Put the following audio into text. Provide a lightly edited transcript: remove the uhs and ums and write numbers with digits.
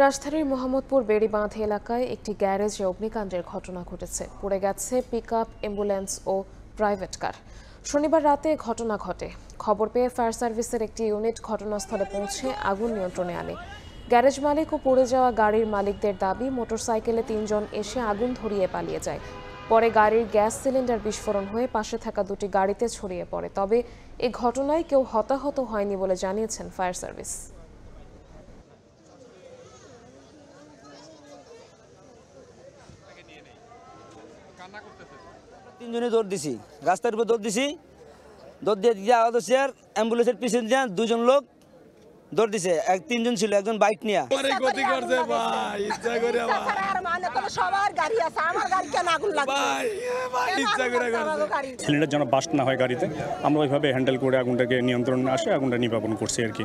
রাজধানীর মোহাম্মদপুর বেড়িবাঁধ এলাকায় একটি গ্যারেজে অগ্নিকাণ্ডের ঘটনা ঘটেছে। পুড়ে গেছে পিকআপ, অ্যাম্বুলেন্স ও প্রাইভেট কার। শনিবার রাতে ঘটনা ঘটে। খবর পেয়ে ফায়ার সার্ভিসের একটি ইউনিট ঘটনাস্থলে পৌঁছে আগুন নিয়ন্ত্রণে আনে। গ্যারেজ মালিক ও পুড়ে যাওয়া গাড়ির মালিকদের দাবি, মোটরসাইকেলে ৩ জন এসে আগুন ধরিয়ে পালিয়ে যায়। পরে গাড়ির গ্যাস সিলিন্ডার বিস্ফোরণ হয়ে পাশে থাকা দুটি গাড়িতে ছড়িয়ে পড়ে। তবে এ ঘটনায় কেউ হতাহত হয়নি বলে জানিয়েছেন ফায়ার সার্ভিস। তিনজনে দৌড় দিছি, রাস্তার উপর দৌড় দিছি, দৌড় দিয়ে আওয়াজ হচ্ছে আর অ্যাম্বুলেন্সের পিছনে দিয়ে দুজন লোক দৌড় দিছে। তিনজন ছিল, একজন বাইক নিয়ে। সিলিন্ডার যেন বাস্ট না হয় গাড়িতে, আমরা ওইভাবে হ্যান্ডেল করে আগুনটাকে নিয়ন্ত্রণে আসে আগুনটা নির্বাপন করছি আর কি।